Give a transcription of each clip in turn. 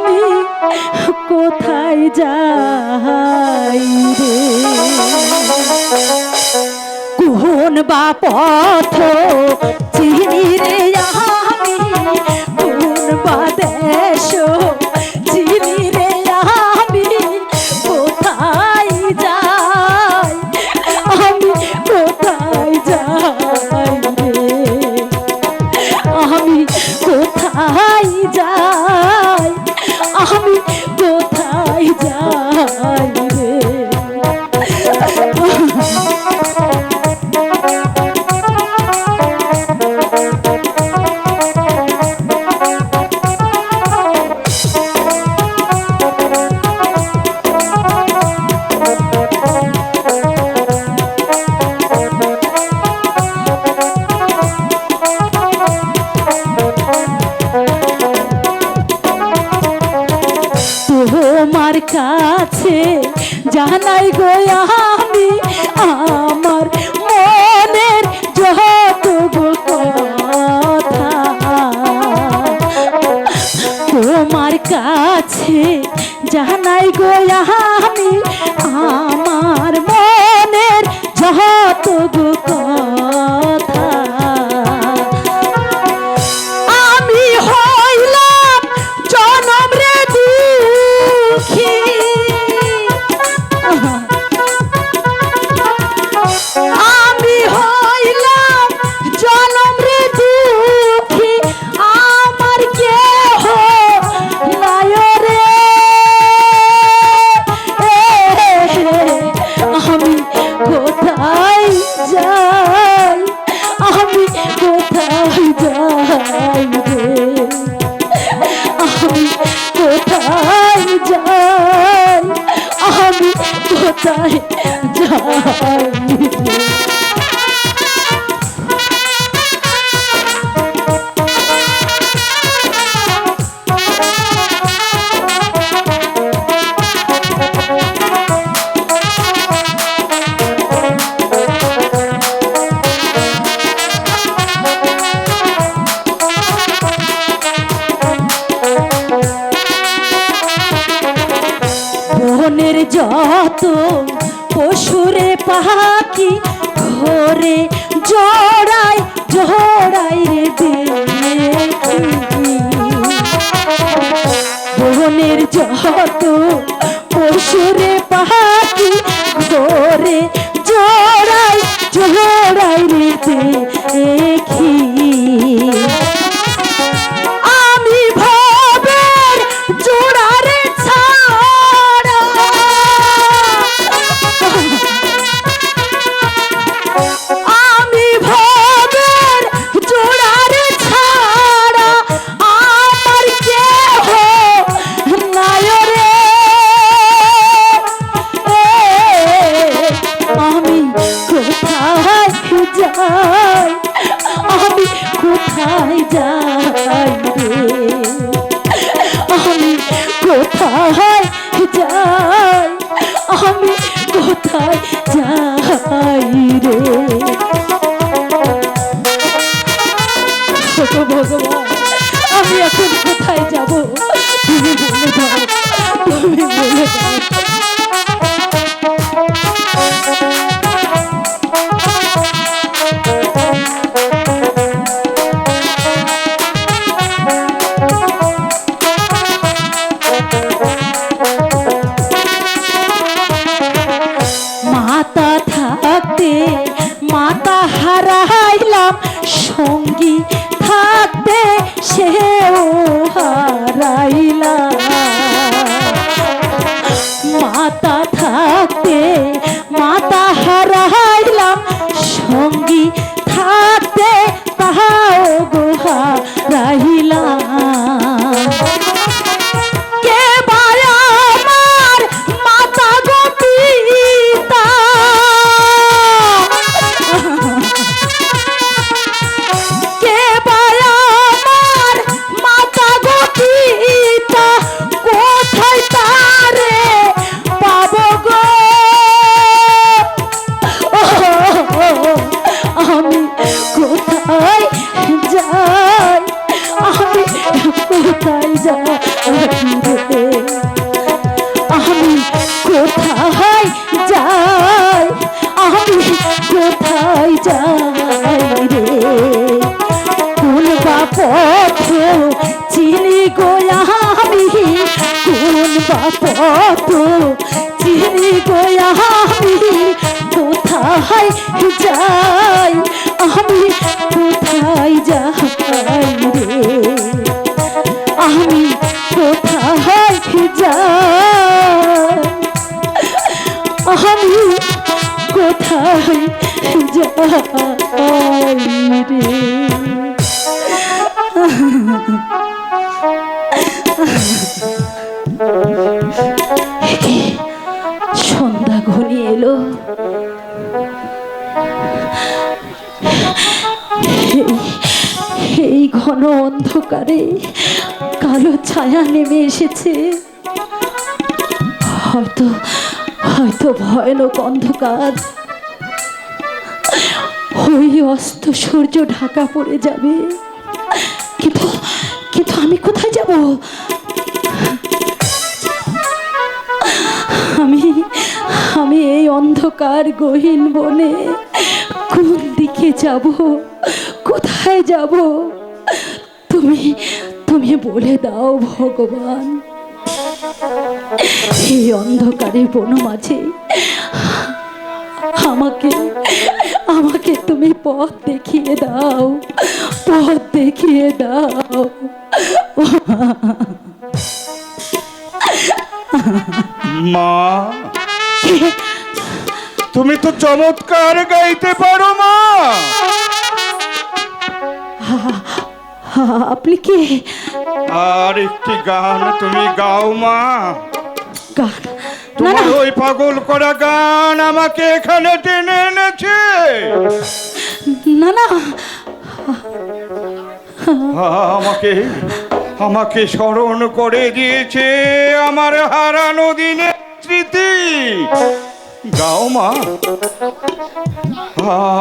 আমি কোথায় যাই রে, কোন বা পথ চিনি রে আমি, কোন বা দেশ চিনি রে আমি, কোথায় যাই আমি, কোথায় যাই রে, আমি কোথায় যাই, আমি কোথায় যাই রে। তোমার কাছে জানাই গো আমি আমার মনের যতগুলো কথা, তোমার কাছে জানাই গো আমি আমার মনের যতগুলো কথা, আমি হইলাম জনম রে দুঃখী, আমি হইলাম জনম রে দুঃখী, আমার কেহ নাই রে, আমি কোথায় যাই, আমি কোথায় যাই রে, আমি কোথায় যাই, আমি কোথায় যাই রে। বনের যত পশুরে পাখি ঘরে জড়াই জড়াই রে দেখি, বনের যত পশুরে পাখি ঘরে জড়াই জড়াই রে দেখি, আমি ভবের জোড়ারে ছাড়া, আমি ভবের জোড়ারে ছাড়া আমার কেহ নাই রে, আমি কোথায় যাই, আমি কোথায় যাই রে, আমি কোথায় যাই, আমি কোথায় যাই রে। ভগবান আমি এখন কোথায় যাব, তুমি বলে দাও, তুমি বলে দাও। মাতা থাকতে মাতা হারাইলাম, সঙ্গী থাকতে সেও হারাইলাম, মাতা থাকতে মাতা হারাইলাম, সঙ্গী থাকতে তাহাও গো হারাইলাম, কোথায় যাই আমি কোথায় যাই, আমি কোথায় যাই রে, কোন বা পথ চিনি গো আমি, কোন বা পথ চিনি গো আমি, কোথায় যাই, আমি কোথায় যাই রে, আমি কোথায় যাই, আমি কোথায় যাই রে। সন্ধ্যা ঘনিয়ে এলো, এই ঘন অন্ধকারে কালো ছায়া নেমে এসেছে। হয়তো হয়তো ভয়ানক অন্ধকার, ওই অস্ত সূর্য ঢাকা পড়ে যাবে। কিন্তু কিন্তু আমি কোথায় যাব, আমি আমি এই অন্ধকার গহীন বনে কোন দিকে যাব, কোথায় যাব, তুমি তুমি বলে দাও ভগবান। এই অন্ধকারে বন মাঝে আমাকে আমাকে তুমি পথ দেখিয়ে দাও, পথ দেখিয়ে দাও। মা, তুমি তো চমৎকার গাইতে পারো মা। আপনি কে? আর একটি গান তুমি গাও মা। গান? না তোমার না, ওই পাগল করা গান আমাকে এখানে টেনে এনেছে। না না, আমাকে আমাকে স্মরণ করে দিয়েছে আমার হারানো দিনের স্মৃতি। গাও মা,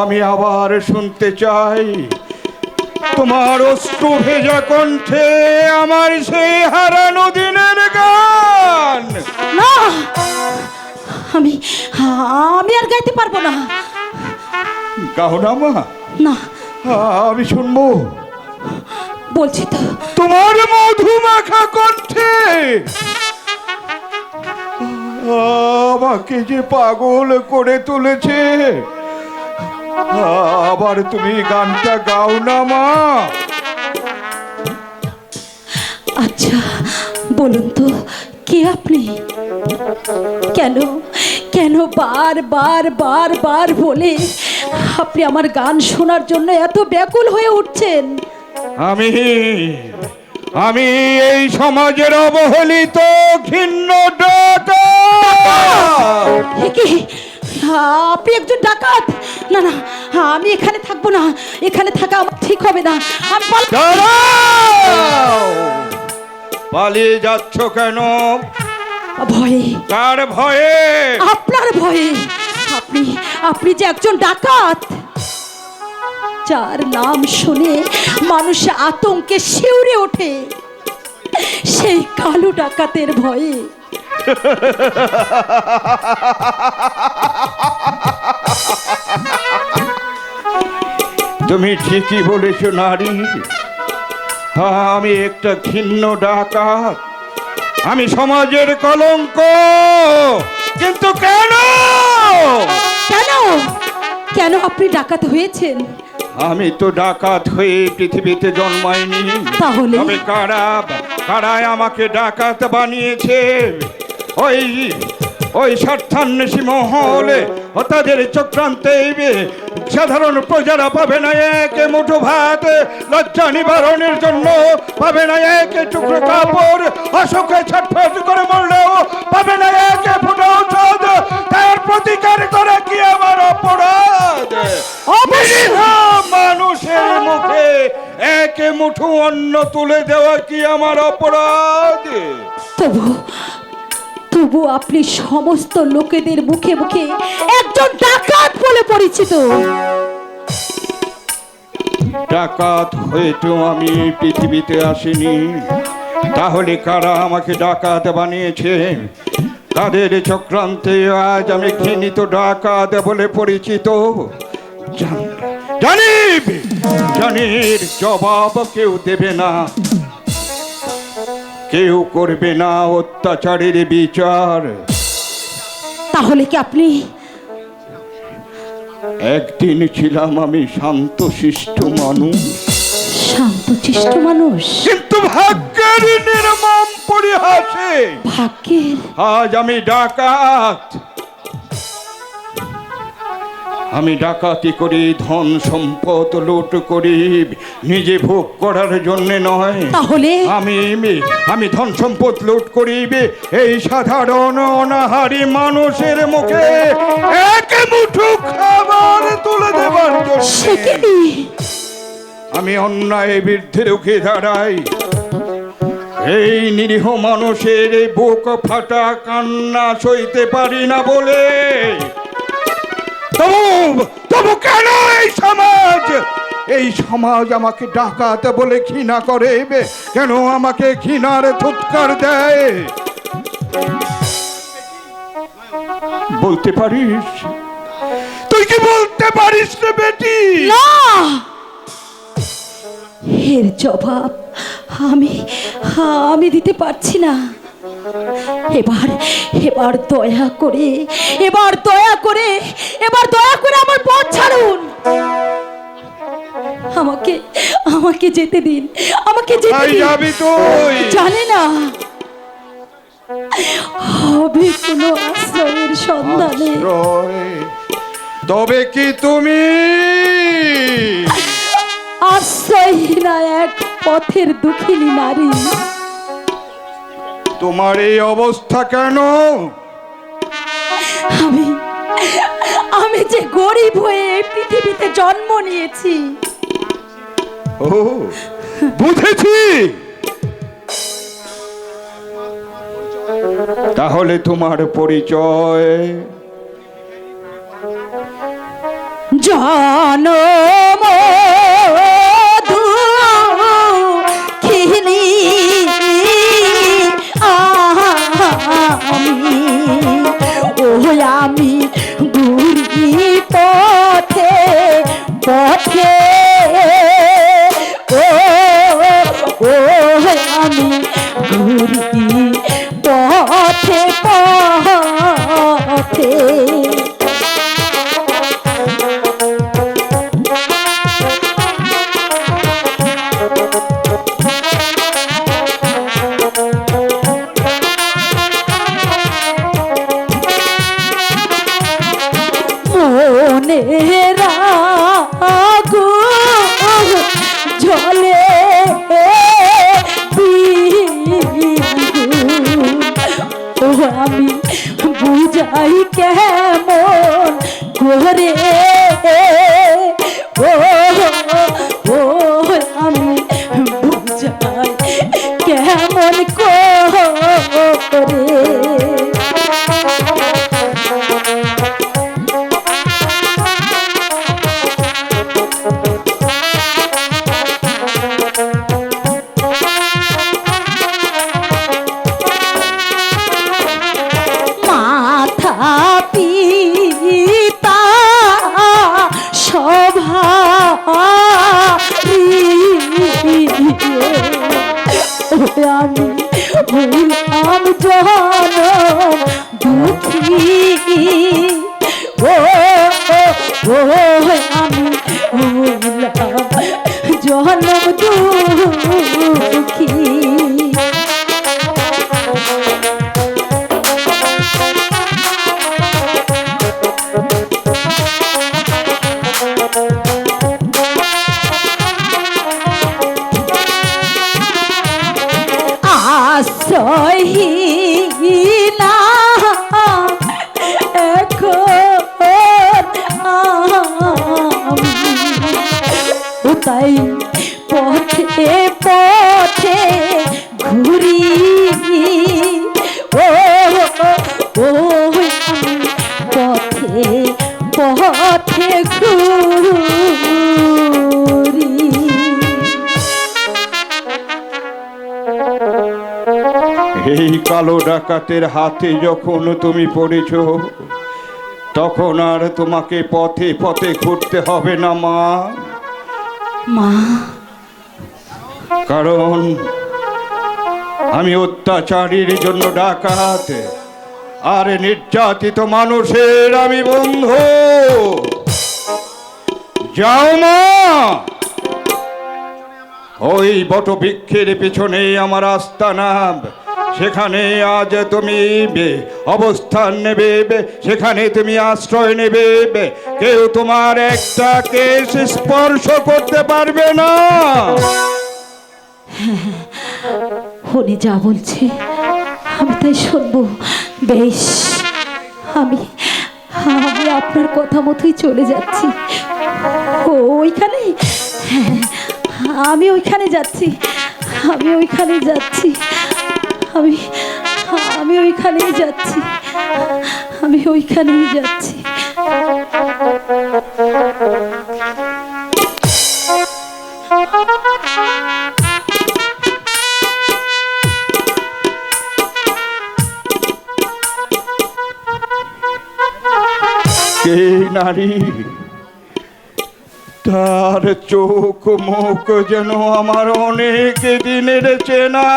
আমি আবার শুনতে চাই তোমার অশ্রু ভেজা কণ্ঠে আমার সেই হারানো দিনের গান। না, আমি আমি আর গাইতে পারবো না। গাও না মা। না, আমি শুনবো বলছি তো। তোমার মধুমাখা কণ্ঠে আমাকে যে পাগল করে তুলেছে। আবার তুমি গানটা গাও না মা। আচ্ছা বলুন তো, কে আপনি? কেন কেন বার বার বার বার বলে আপনি আমার গান শোনার জন্য এত ব্যাকুল হয়ে উঠছেন? আমি আমি এই সমাজের অবহেলিত ঘৃণ্য ডাকাত। এ কি? আপনি একজন ডাকাত? না না, আমি এখানে থাকবো না, এখানে থাকা আমার ঠিক হবে না। আমি দাঁড়াও! পালিয়ে যাচ্ছ কেন? ভয়ে। কার ভয়ে? আপনার ভয়ে। আপনি আপনি যে একজন ডাকাত, যার নাম শুনে মানুষ আতঙ্কে শিউরে ওঠে, সেই কালো ডাকাতের ভয়ে। তুমি ঠিকই বলেছ নারী, আমি একটা ঘৃণ্য ডাকাত, আমি সমাজের কলঙ্ক। কিন্তু কেন কেন কেন আপনি ডাকাত হয়েছেন? আমি তো ডাকাত হয়ে পৃথিবীতে জন্মাইনি। তাহলে? তবে কারায় আমাকে ডাকাত বানিয়েছে। ওই ওই স্বার্থান্বেষী মহলে ও তাদের চক্রান্তে সাধারণ প্রজারা পাবে না এক মুঠো ভাত, লজ্জা নিবারণের জন্য পাবে না এক টুকরো কাপড়, অসুখে ছটফট করে মরলেও পাবে না এক ফুটো ঔষধ। তার প্রতিকার করে কি আমার অপরাধ? মানুষের মুখে এক মুঠো অন্ন তুলে দেওয়া কি আমার অপরাধ? তবু আপনি সমস্ত লোকেদের মুখে মুখে একজন ডাকাত বলে পরিচিত। ডাকাত হয়ে তো আমি পৃথিবীতে আসিনি, তাহলে কারা আমাকে ডাকাত বানিয়েছে? তাদের চক্রান্তে আজ আমি ঘৃণিত ডাকাত বলে পরিচিত। জানির জবাব কেউ দেবে না, কেউ করবে না অত্যাচারের বিচার। তাহলে কি আপনি? একদিন ছিলাম আমি শান্তশিষ্ট মানুষ, শান্তশিষ্ট মানুষ, কিন্তু ভাগ্যের নির্মম পরিহাসে ভাগ্যের আজ আমি ডাকাত। আমি ডাকাতি করি, ধন সম্পদ লুট করি, নিজে ভোগ করার জন্য নয়। তাহলে আমি ধন সম্পদ লুট করি এই সাধারণ অনাহারী মানুষের মুখে এক মুঠো খাবার তুলে দেবার জন্য। আমি অন্যায় বিরুদ্ধে রুখে দাঁড়াই। এই নিরীহ মানুষের বুক ফাটা কান্না সইতে পারি না বলে তবু কেন এই সমাজ আমাকে ডাকাত বলে ঘৃণা করে? কেন আমাকে ঘৃণার ফুৎকার দেয়? বলতে পারিস? তুই কি বলতে পারিস রে বেটি? না, এর জবাব আমি দিতে পারছি না। এবার দয়া করে আমার পথ ছাড়ুন। আমাকে যেতে দিন, আমাকে যেতে দিন। যাবি তুই? জানি না, হবে কোনো আশ্রয়ের সন্ধানে। তবে কি তুমি আশ্রয়হীনা এক পথের দুঃখিনী নারী? তোমার এই অবস্থা কেন? আমি যে গরিব হয়ে পৃথিবীতে জন্ম নিয়েছি। ও, বুঝেছি। তাহলে তোমার পরিচয়? জনম আমি ঘুরি পথে পথে, ও আমি ঘুরি পথে পথে। জলে ও আমি বুঝাই কেমন করে, ও আমি বুঝাই কেমন করে। আমি হইলাম জনম দুঃখী, আমি হইলাম জনম দুঃখী। আশ্রয়হীনা এখন আমি তাই পথে এই কালো ডাকাতের হাতে যখন তুমি পড়েছ, তখন আর তোমাকে পথে পথে ঘুরতে হবে না মা। মা, কারণ আমি অত্যাচারীর জন্য ডাকাত, আর নির্যাতিত মানুষের আমি বন্ধু। যাও মা, ওই বটবৃক্ষের পিছনে আমার আস্তানা, সেখানে আজ তুমি অবস্থান নেবে, সেখানে তুমি আশ্রয় নেবে। কেউ তোমার একটা কেশ স্পর্শ করতে পারবে না। উনি যা বলছে আমি তাই শুনবো। বেশ, আমি আমি আপনার কথা মতোই চলে যাচ্ছি। ওইখানে, হ্যাঁ, আমি ওইখানে যাচ্ছি, আমি ওইখানে যাচ্ছি, আমি আমি ওইখানেই যাচ্ছি, আমি ওইখানেই যাচ্ছি। কে নারী, তার চোখ মুখ যেন আমার অনেক দিনের চেনা।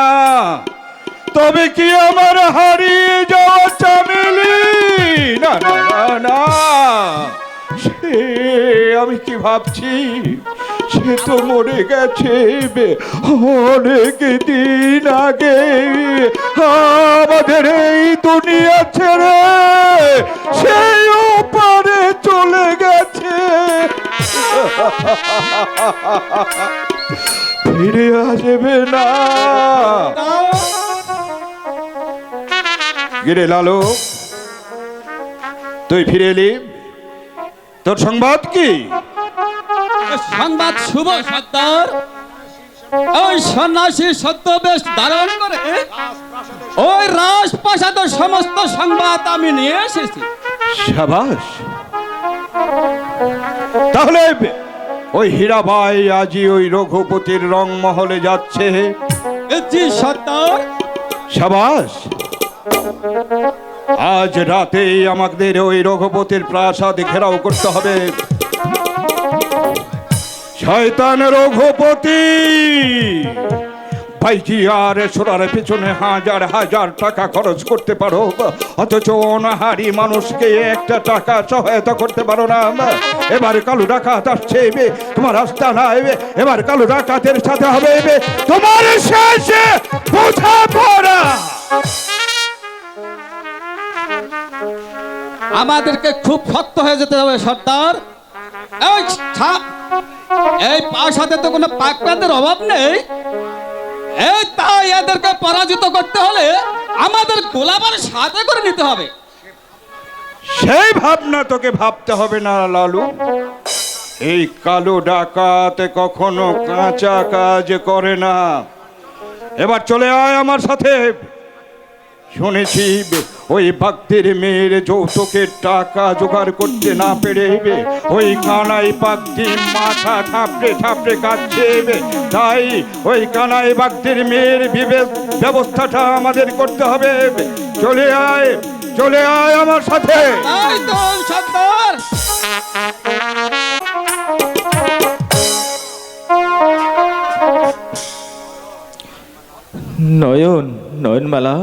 তবে কি আমার হারিয়ে যাওয়া চামেলি? না না না না, সে আমি কি ভাবছি, সে তো মরে গেছে অনেক দিন আগে। আমাদের এই দুনিয়া ছেড়ে সেই ওপারে চলে গেছে, ফিরে আসবে না। গিরে লালু, তুই ফিরে এলি, তোর সংবাদ কি? সংবাদ শুভ সত্তর। ওই সন্ন্যাসী ছদ্মবেশ ধারণ করে ওই রাজপ্রাসাদের সমস্ত সংবাদ আমি নিয়ে এসেছি। সাবাস, তাহলে ওই হীরাবাই আজই ওই রঘুপতির রংমহলে যাচ্ছে। জি সত্তর। সাবাস, আজ রাতেই আমাদের ওই রঘুপতির প্রাসাদ ঘেরাও করতে হবে। শয়তান রঘুপতি ভাইজি আর সোনার পিছনে হাজার হাজার টাকা খরচ করতে পারো, অথচ অনাহারি মানুষকে একটা টাকা সহায়তা করতে পারো না। এবার কালো ডাকাত আসছে তোমার আস্তানায়, এবার কালো ডাকাতের সাথে হবে তোমার শেষে বোঝাপড়া। আমাদেরকে খুব শক্ত হয়ে যেতে হবে সর্দার। এই প্রাসাদে তো কোনো পাকপাতের অভাব নেই। এই তাই এদেরকে পরাজিত করতে হলে আমাদের গোলাবার সাথে করে নিতে হবে। সেই ভাবনা তোকে ভাবতে হবে না লালু। এই কালো ডাকাত কখনো কাঁচা কাজ করে না। এবার চলে আয় আমার সাথে। শুনেছি ওই ভক্তের মেয়ের যৌতুকের টাকা জোগাড় করতে না পেরে ওই কানাই পাগটি মাথা ঠাপড়ে ঠাপড়ে কাঁদছে। তাই ওই কানাই ভক্তের মেয়ের ব্যবস্থাটা আমাদের করতে হবে। চলে আয়, চলে আয় আমার সাথে। তাই তো সর্দার। নয়ন, নয়নমালা,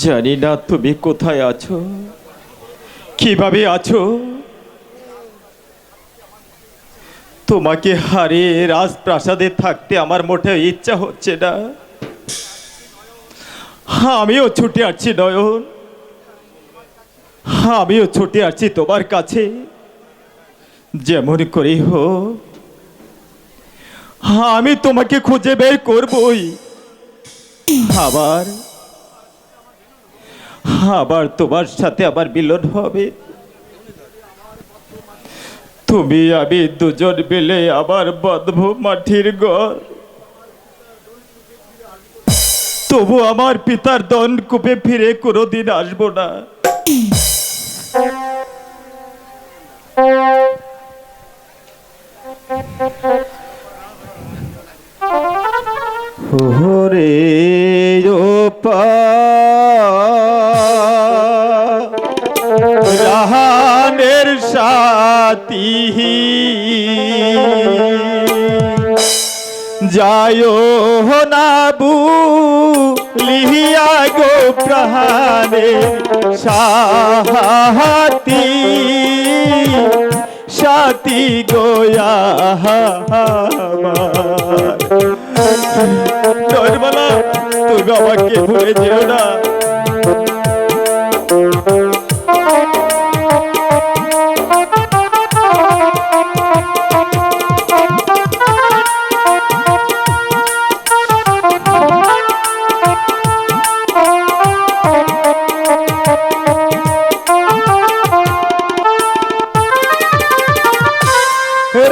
জানি না তুমি কোথায় আছো, কিভাবে আছো। তোমাকে হারিয়ে রাজপ্রাসাদে থাকতে আমার মোটেও ইচ্ছা হচ্ছে না। আমিও ছুটে আসছি নয়ন, আমিও ছুটে আসছি তোমার কাছে। যেমন করেই হোক আমি তোমাকে খুঁজে বের করবই। আবার আবার তোমার সাথে আবার মিলন হবে। তুমি আমি দুজন মিলে আবার বাঁধব মাটির ঘর। তবু আমার পিতার দণ্ডকূপে ফিরে কোনোদিন আসবো না। ওরে রাহানের সাথী যায়ো না লিহিয়া গো প্রাণে সাথী সাথী গোয়া নয়নমালা তুমি আমাকে ভুলে যেও না।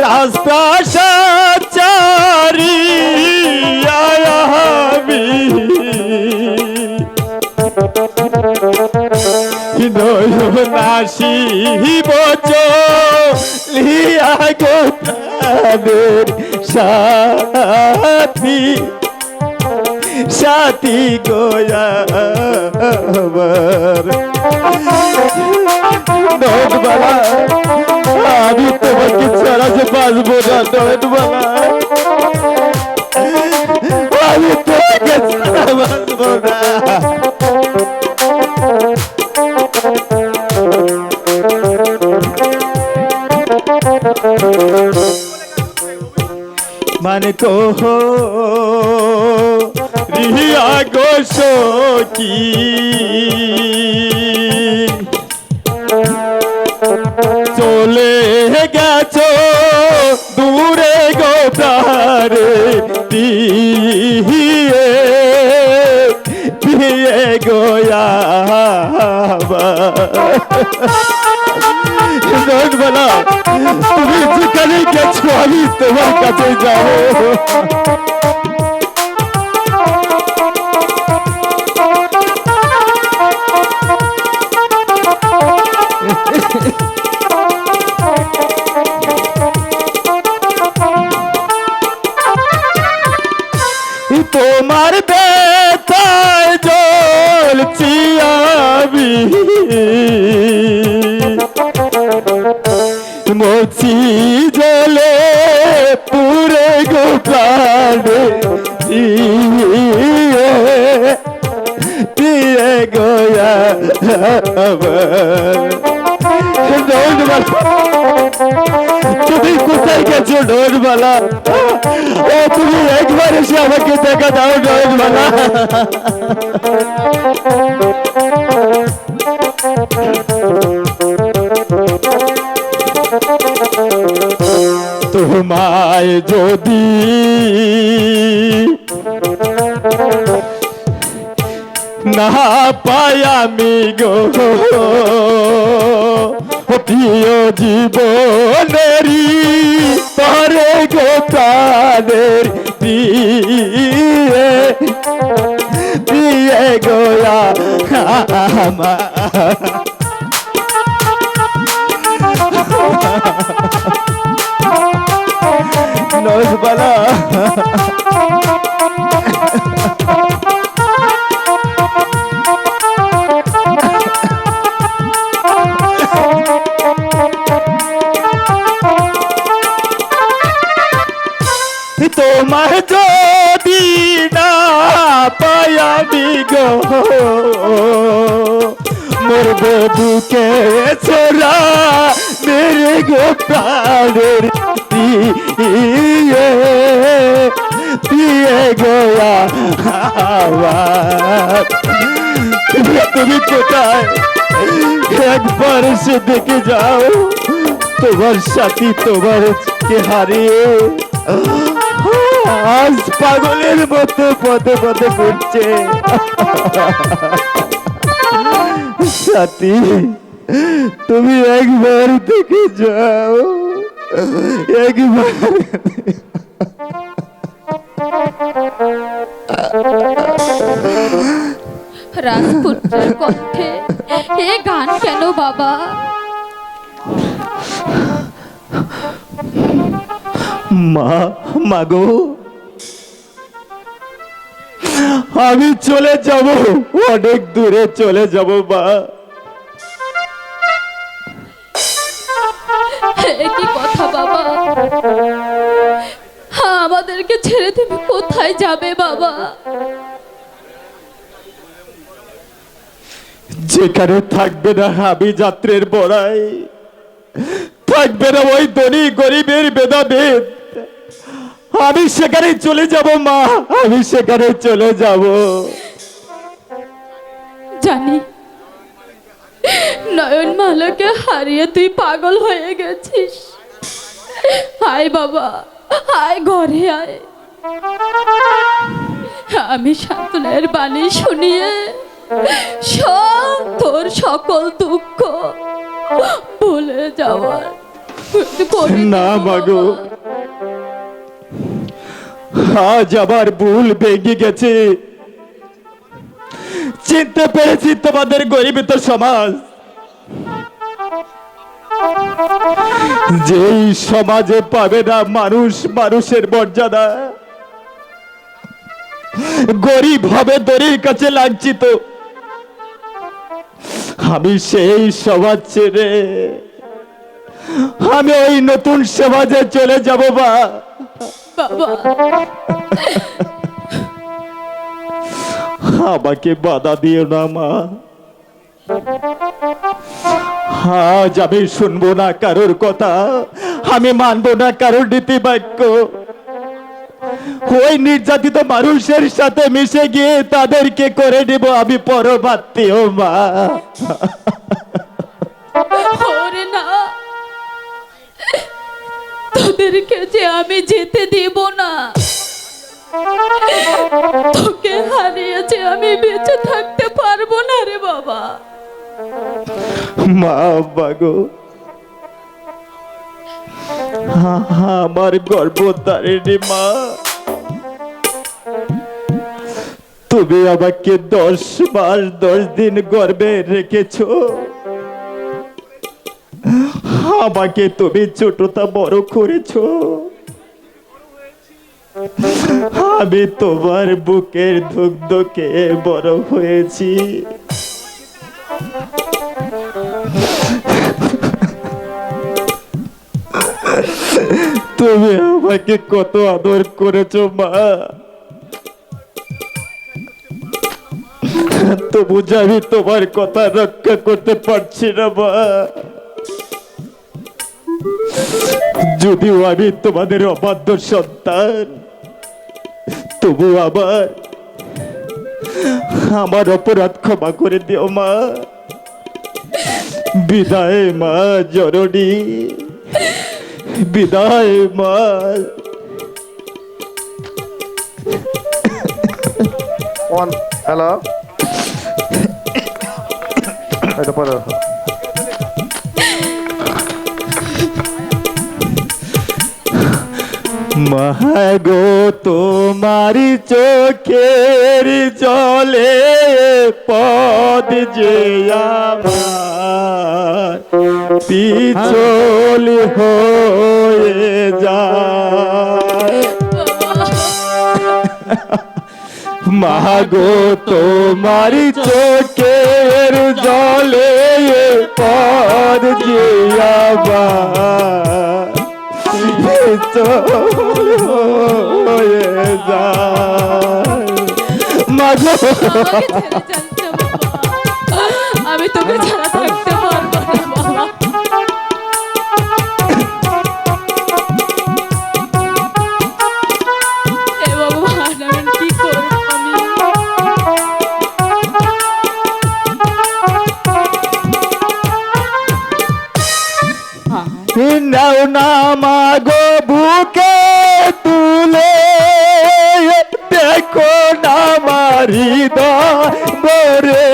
রাজপ্রাসাদ চারি আয়াবি নয়নাসি বচলিয়া গো প্রাণের সাথী সাথী গোয়া নয়নমালা আমি তোমাকে ছাড়া যে বাঁচবো না নয়নমালা, আমি তোমাকে ছাড়া বাঁচবো না। মানে কহ রিয়া গো সখী চলে গেছো দূরে গো প্রাণে দিয়ে দিয়ে গোয়া নয়নমালা তুমি যেখানে গেছো আমি তোমার কাছে যাবো। তোমার ব্যথায় জ্বলছি আমি মরছি জলে পুরে গো প্রাণে দিয়ে গোয়া তুমি কোথায় গেছো নয়নমালা? ও তুমি একবার এসে আমাকে দেখা দাও নয়নমালা। তোমায় যদি না পাই আমি গো প্রিয় জীবনেরি পরে গো প্রাণের দিয়ে দিয়ে গোয়া আমার নয়নমালা তোমার যদি না পায়াবি গো মরবে বুকে ছোড়া মেরে গো প্রাণের দিয়ে দিয়ে গোয়া তুমি কোথায় একবার সে দেখে যাও তোমার সাথী তোমার কে হারিয়ে আজ পাগলের মতো পদে পদে ঘুরছে। সাথী তুমি একবার দেখে যাও একবার। রাজপুত্রের কণ্ঠে এ গান কেন বাবা? মা মাগো আমি চলে যাব, অনেক দূরে চলে যাব মা। কি কথা বাবা, আমাদেরকে ছেড়ে তুমি কোথায় যাবে বাবা? যেখানে থাকবে না আমি যাত্রের বড়াই, থাকবে না ওই ধনী গরিবের ভেদাভেদ, আমি সেখানে চলে যাব মা, আমি সেখানে চলে যাব। জানি নয়ন মালাকে হারিয়ে তুই পাগল হয়ে গেছিস। আয় বাবা, আয় ঘরে আয়, আমি সান্ত্বনার বাণী শুনিয়ে সব তোর সকল দুঃখ ভুলে যাওয়ার না মাগো, আজ আবার ভুল ভেঙে গেছে। চিনতে পেরেছি তোমাদের গরিবিত সমাজ, যেই সমাজে পাবে না মানুষ মানুষের মর্যাদা, গরিব হবে দরির কাছে লাঞ্ছিত। আমি সেই সমাজ ছেড়ে আমি ওই নতুন সমাজে চলে যাব মা। বাবা আমাকে বাধা দিও না মা, আজ আমি শুনবো না কারোর কথা, আমি মানবো না কারোর নীতি বাক্য। ওই নির্যাতিত মানুষের সাথে মিশে গিয়ে তাদেরকে করে দিব আমি পরমাত্মীয় মা। ওরে না, তোদেরকে যে আমি যেতে দিব না, তোকে হারিয়েছে আমি বেঁচে থাকতে পারবো না রে বাবা। মা বাগো, আমার গর্ভধারিণী মা, তুমি আমাকে 10 মাস 10 দিন গর্ভে রেখেছ। আমাকে তুমি ছোটটা বড় করেছ, আমি তোমার বুকের দুগ্ধ খেয়ে বড় হয়েছি। তুমি আমাকে কত আদর করেছো মা, তবু আমি তোমার কথা রক্ষা করতে পারছি না মা। যদিও আমি তোমাদের অবাধ্য সন্তান, তবু আমার অপরাধ ক্ষমা করে দিও মা। বিদায় মা জননী, বিদায় মা। হ্যালো, এটা পরে রাখো। মাগো তোমারি চোখের জলে পদ যে আমার পিছল হয়ে যায়। মাগো তোমারি চোখের জলে পদ যে আমার হয়ে যায়। মাগো আমি তোকে ছাড়া থাকতে পারবো না বাবা। হে ভগবান, আমি কি করবো? নাও না মাগো বুকে তুলে, দেখো না আমার হৃদয় ভরে।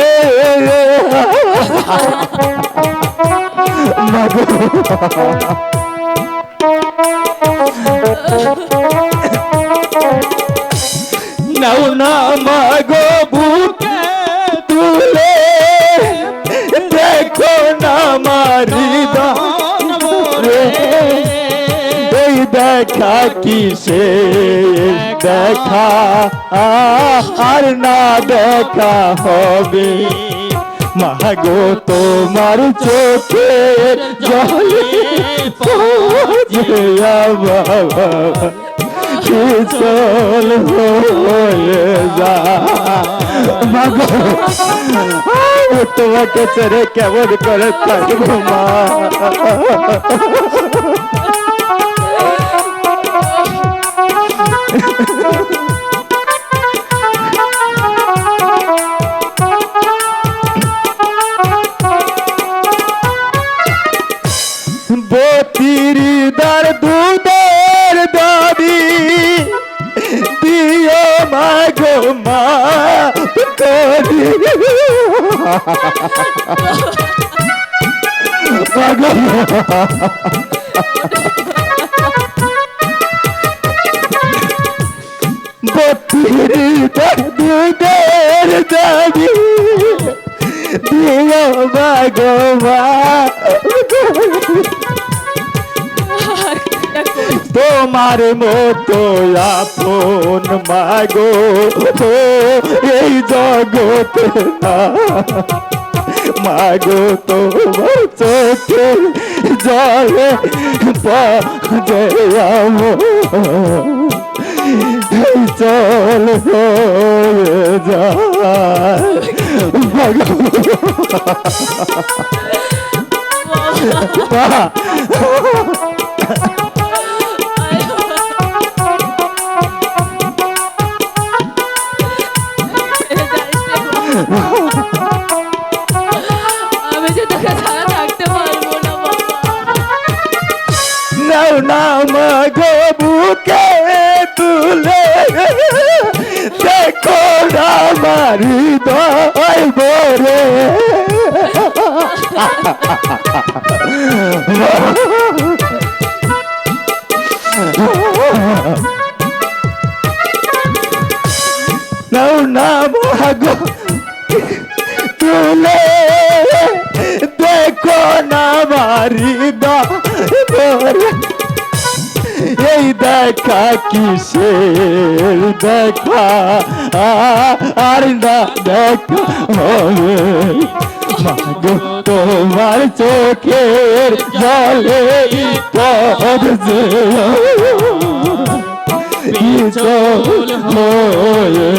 মাগো নাও না মাগো বুকে তুলে, দেখো না আমার হৃদয় এই দেখা কিসে দেখা আর না দেখা হবে মাগো তোমার চোখের জলে চল হয়ে যা মাগো তোমাকে ছেড়ে কেমন করে থাকবো মা বতিরিদার দুধের দাবি দিও মাগো মা করি মাগো বতিরিদার দুধের দাবি দিও মাগো মা তোমার মতো আপন মাগো এই জগৎ না মাগো তোমার চোখে জলে চল হয়ে যা আমি যে তোকে ছাড়া থাকতে পারবো না নাও না মাগো বুকে তুলে দেখো না আমার হৃদয় ভরে নাও না মাগো তুলে দেখো না আমার হৃদয় এই দেখা কিসের দেখা আর না দেখা হবে মাগো তোমার চোখের জলে পদ চল হয়ে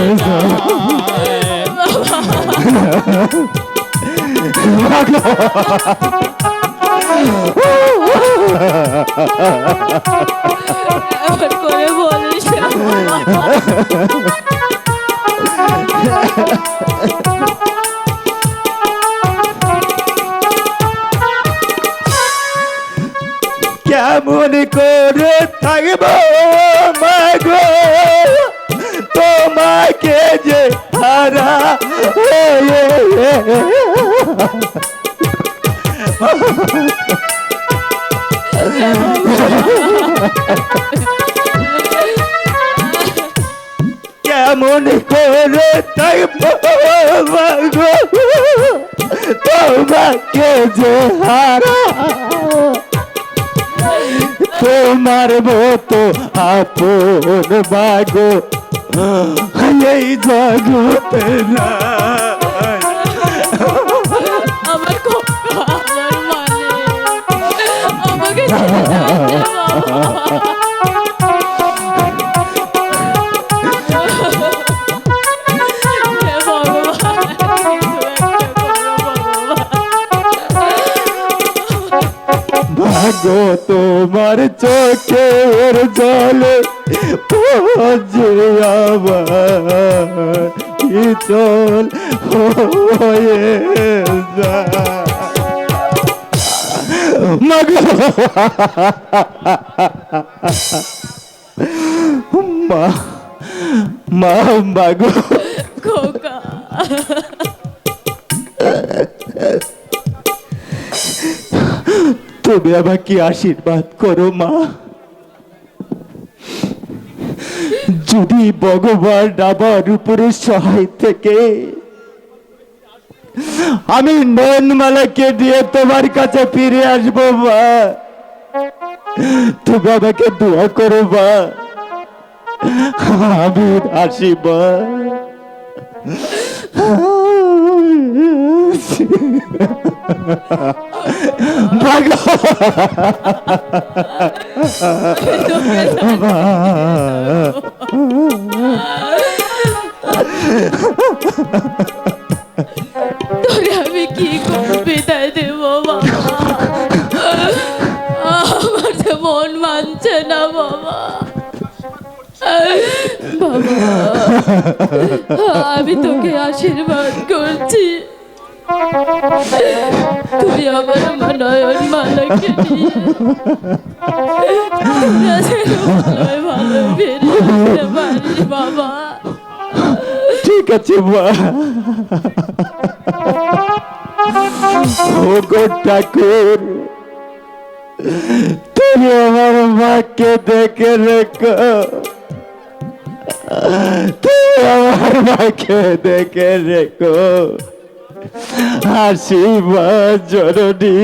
করে বলিস কেমন করে থাকব মাগো তোমাকে যে হারা কেমন করে থাকব মাগো তোমাকে যে হারা তোমার মতো আপন বাগো এই জগতে না আমার আমার মানে আমাকে ছেড়ে যাবে ভাগো তোমার চোখের জলে পৌঁছে আবার কি চল হয়ে যা মাগো মা মা মাগো খোকা তুমি আমাকে আশীর্বাদ করো মা যদি ভগবান আমার উপরে সহায় থেকে আমি নয়নমালাকে দিয়ে তোমার কাছে ফিরে আসবো মা তুমি আমাকে দোয়া করো মা আমি আসি মা। তোরে আমি কি করে বিদায় দেব বাবা? আমার যে মন মানছে না বাবা। বাবা, আমি তোকে আশীর্বাদ করছি, তুই আমার নয়ন মালাকে নিয়ে ভালো ফিরে আসতে পারিস বাবা। ঠিক আছে মা। ও গো ঠাকুর, তুমি আমার মাকে দেখে রেখো, তুমি আমার মাকে দেখে রেখো। হাসি মা জননী।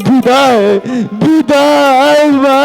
বিদায় বিদায় মা,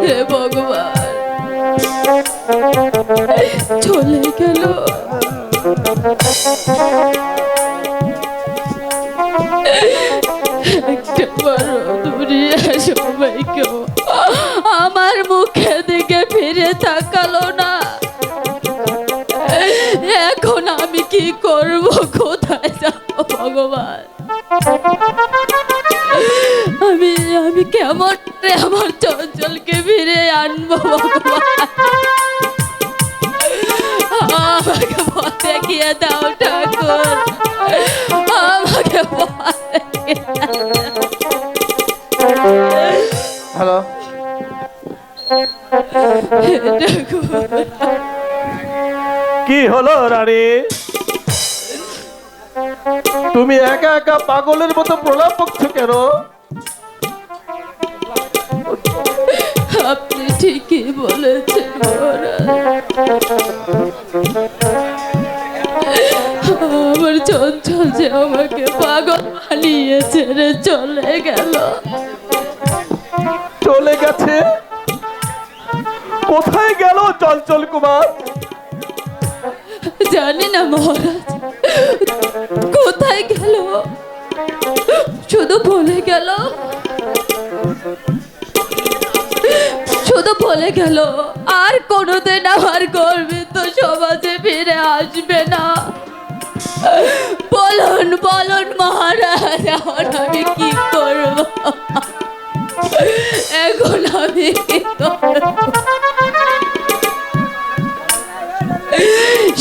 হে ভগবান, চলে গেল। একটা বড় দুনিয়া সবাইকেও আমার মুখের দিকে ফিরে তাকালো না। এখন আমি কি করব, কোথায় যাব ভগবান? আমি কেমন আমার চঞ্চলকে ফিরে আনবো ভগবান? আমাকে পথে গিয়ে দাও ঠাকুর, আমাকে পথে হ্যালো, কি হলো রানী? তুমি একা একা পাগলের মতো প্রলাপ বকছো কেন? আপনি ঠিকই বলেছেন মহারাজ। আমার চঞ্চল যে আমাকে পাগল বানিয়ে ছেড়ে চলে গেল। চলে গেছে? কোথায় গেল চঞ্চল কুমার? জানি না মহারাজ, কোথায় গেল, শুধু বলে গেল, শুধু বলে গেল আর কোনোদিন আমার গর্বিত সমাজে ফিরে আসবে না। বলুন বলুন মহারাজ, এখন আমি কি করব? এখন আমি কি করব?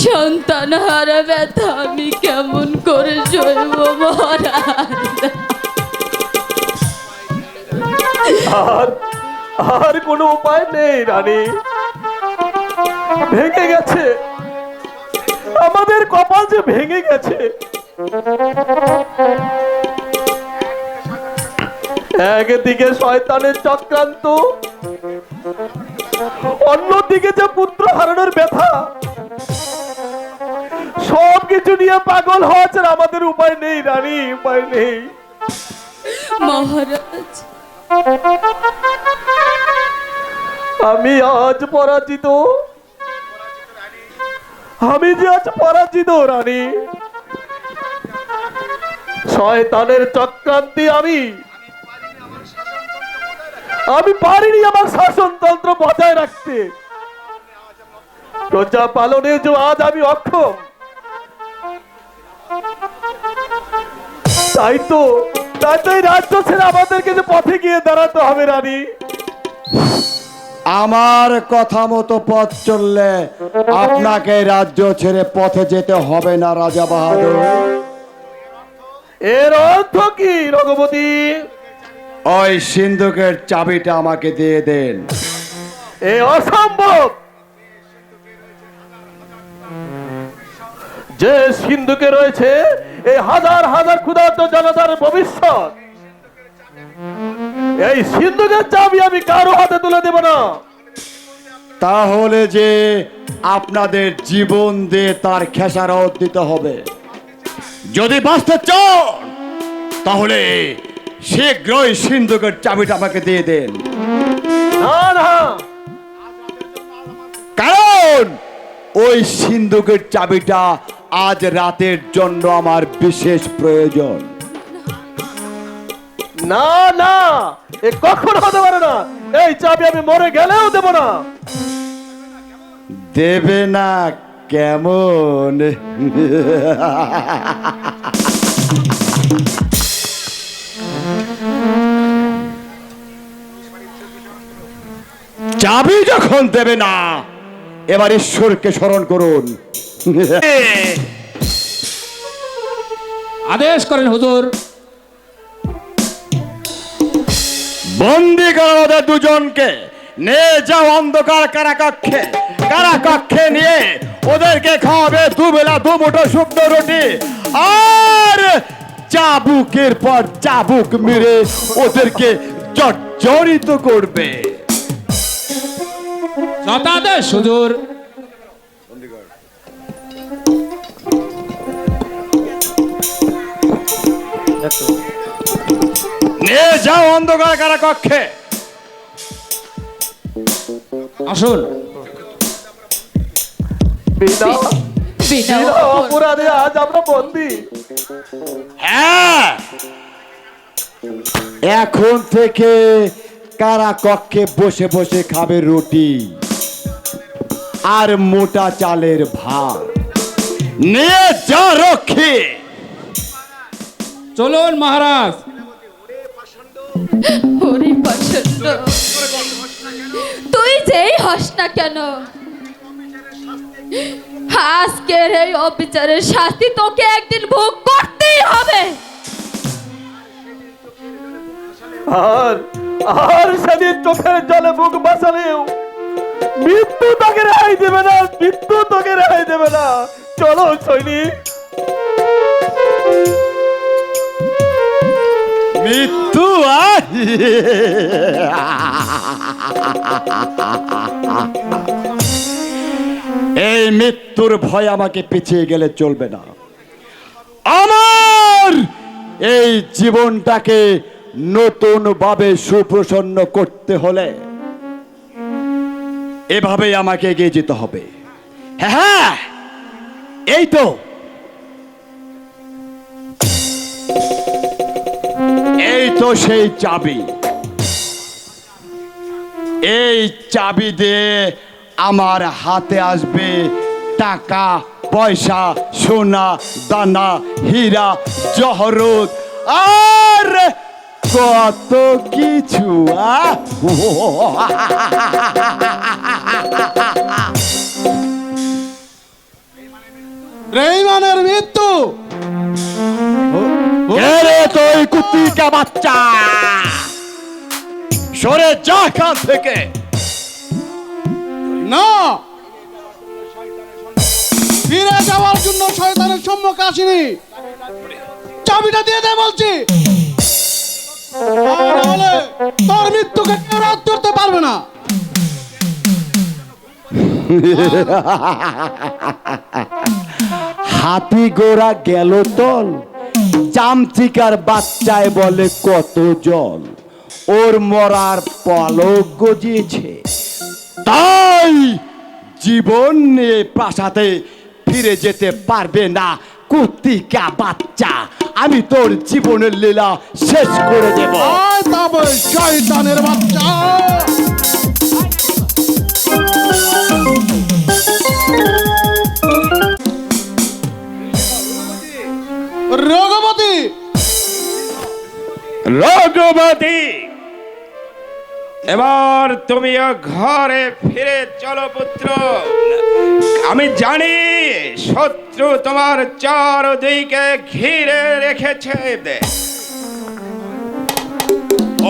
সন্তান হারা ব্যথা আমি কেমন করে সইব মহারাজ? আর কোনো উপায় নেই রানী, ভেঙে গেছে আমাদের কপাল, যে ভেঙে গেছে। একদিকে শয়তানের চক্রান্ত, অন্যদিকে যে পুত্র হারানোর ব্যথা, সবকিছু নিয়ে পাগল হওয়ার আমাদের উপায় নেই রানী, উপায় নেই মহারাজ। আমি আজ পরাজিত, আমি যে আজ পরাজিত রানী। শয়তানের চক্রান্তে আমি পারিনি আমার শাসনতন্ত্র বজায় রাখতে। প্রজা পালনে যে আজ আমি অক্ষম, তাই তো এই রাজ্য ছেড়ে আমাদেরকে যে পথে গিয়ে দাঁড়াতে হবে রানী। আমার কথা মতো পথ চললে আপনাকে রাজ্য ছেড়ে পথে যেতে হবে না রাজা বাহাদুর। এর অর্থ কি রঘুপতি? ওই সিন্ধুকের চাবিটা আমাকে দিয়ে দেন। এ অসম্ভব। যে সিন্ধুকে রয়েছে এই হাজার হাজার ক্ষুধার্ত জনতার ভবিষ্যৎ, এই সিন্ধুকের চাবি আমি কারো হাতে তুলে দেব না। তাহলে যে আপনাদের জীবন দিয়ে তার খেসারত দিতে হবে। যদি বাঁচতে চান তাহলে শীঘ্রই সিন্ধুকের চাবিটা আমাকে দিয়ে দেন, না না, কারণ ওই সিন্ধুকের চাবিটা আজ রাতের জন্য আমার বিশেষ প্রয়োজন। না না, এ কখনো হতে পারে না। এই চাবি আমি মরে গেলেও দেব না। দেবে না কেমন? চাবি যখন দেবে না, এবার ঈশ্বরকে স্মরণ করুন। আদেশ করেন হুজুর। বন্দি করো ওদের দুজনকে, নিয়ে যাও অন্ধকার কারাকক্ষে। কারাকক্ষে নিয়ে ওদেরকে খাওয়াবে দুবেলা দুমুঠো শুকনো রুটি, আর চাবুকের পর চাবুক মেরে ওদেরকে জর্জরিত করবে। যথাদেশ হুজুর। নিয়ে যাও অন্ধকার কারাকক্ষে। আসুন। বিনা বিনা বিনা অপরাধে আজ আমরা বন্দি। হ্যাঁ, এখন থেকে কারাকক্ষে বসে বসে খাবে রুটি আর মোটা চালের ভাত। নিয়ে যা রক্ষী। চলুন মহারাজ। ওরে পাষণ্ড, তুই যেই হস না কেন, আজকের এই অবিচারের শাস্তি তোকে একদিন ভোগ করতেই হবে। আর আর সেদিন চোখের জলে বুক বাঁচালেও মৃত্যু তোকে রেহাই দেবে না, মৃত্যু তোকে রেহাই দেবে না। চলো সৈনিক। মৃত্যু এই মৃত্যুর ভয় আমাকে পিছিয়ে গেলে চলবে না। আমার এই জীবনটাকে নতুন ভাবে সুপ্রসন্ন করতে হলে এভাবেই আমাকে এগিয়ে যেতে হবে। হ্যাঁ, এই তো সেই চাবি। এই চাবি দিয়ে আমার হাতে আসবে টাকা পয়সা, সোনা দানা, হীরা জহরত আর কত কিছু। রেইমানের মৃত্যু। তুই কুত্তিকা বাচ্চা, সরে যা কান থেকে। না, ফিরে যাওয়ার জন্য শয়তানের সম্মুখে আসিনি। চাবিটা দিয়ে দে বলছি, আর নাহলে তোর মৃত্যুকে কেউ রোধ করতে পারবে না। হাতি গোড়া গেল তল, চামচিকার বাচ্চায় বলে কত জল। ওর মরার পলক গজিয়েছে, তাই জীবন নিয়ে প্রাসাদে ফিরে যেতে পারবে না। কুত্তিকা বাচ্চা, আমি তোর জীবনের লীলা শেষ করে দেব। আয় তবে শয়তানের বাচ্চা। রঘুপতি, রঘুপতি, এবার তুমিও ঘরে ফিরে চলো পুত্র। আমি জানি শত্রু তোমার চারদিকে ঘিরে রেখেছে।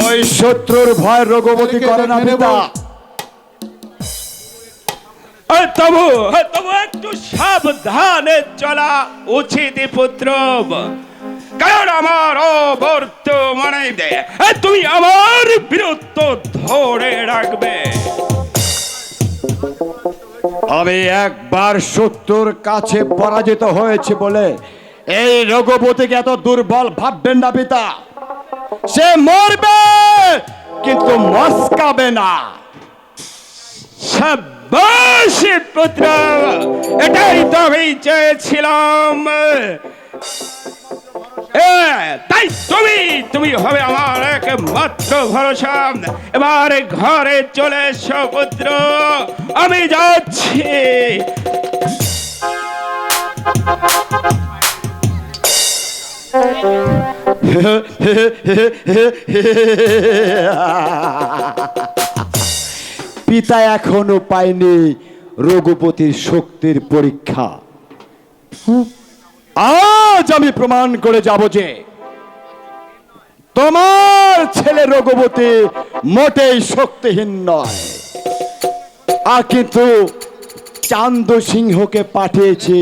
ওই শত্রুর ভয় রঘুপতি করে না পিতা। তবু তবু একটু সাবধানে চলা উচিত পুত্র, কারণ আমার বর্তমানে তুমি আমার বীরত্ব ধরে রাখবে। আমি একবার শত্রুর কাছে পরাজিত হয়েছে বলে এই রঘুপতিকে এত দুর্বল ভাববেন না পিতা। সে মরবে কিন্তু মস্কাবে না। সাব্বাস পুত্র, এটাই তো আমি চেয়েছিলাম। তাই তুমি তুমি হবে আমার একমাত্র ভরসা। এবার ঘরে চলে এসো পুত্র, আমি যাচ্ছি। পিতা এখনো পায়নি রঘুপতির শক্তির পরীক্ষা। আজ আমি প্রমাণ করে যাব যে তোমার ছেলে রঘুপতি মোটেই শক্তিহীন নয়। আর কিন্তু চান্দ সিংহকে পাঠিয়েছে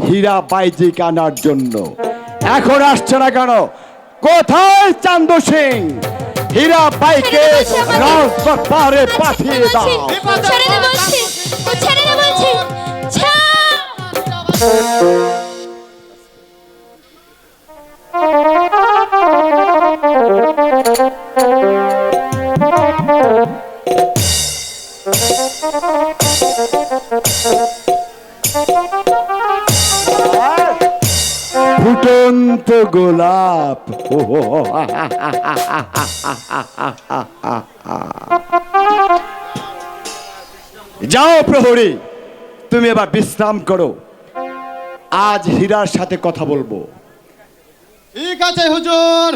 হীরা বাইজিক আনার জন্য। এখন আসছে না কেন? কোথায় চান্দ সিং? হীরা বাইকে রাজদরবারে পাঠিয়ে দাও। ছেড়ে দে বলছি, ছেড়ে দে বলছি, ফুটন্ত গোলাপ। যাও প্রহরী, তুমি এবার বিশ্রাম করো। আজ হীরার সাথে কথা বলবো। ঠিক আছে হুজুর,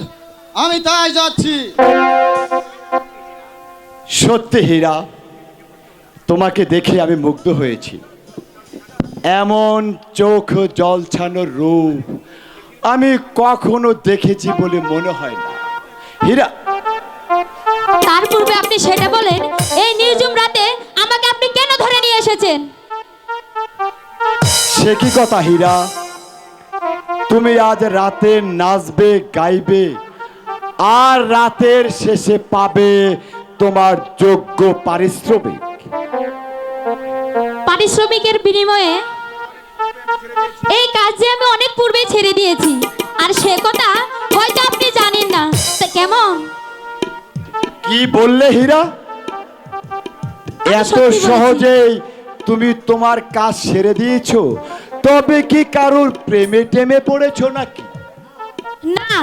আমি তাই যাচ্ছি। সত্যি হীরা, তোমাকে দেখে আমি মুগ্ধ হয়েছি। এমন চোখ জলছানোর রূপ আমি কখনো দেখেছি বলে মনে হয় না। হীরা, তার পূর্বে আপনি সেটা বলেন, এই নির্জুম রাতে আমাকে আপনি কেন ধরে নিয়ে এসেছেন? সে কি কথা হীরা? তুমি আজ রাতে নাচবে, গাইবে, আর রাতের শেষে পাবে তোমার যোগ্য পারিশ্রমিক। পারিশ্রমিকের বিনিময়ে এই কাজ যে আমি অনেক পূর্বে ছেড়ে দিয়েছি, আর সে কথা হয়তো আপনি জানেন না। তা কেমন? কি বললে হীরা? এত সত্যি বলছি। সহজেই তুমি তোমার কাজ সেরে দিয়েছো? তবে কি কারোর প্রেমে টেমে পড়েছো নাকি? না,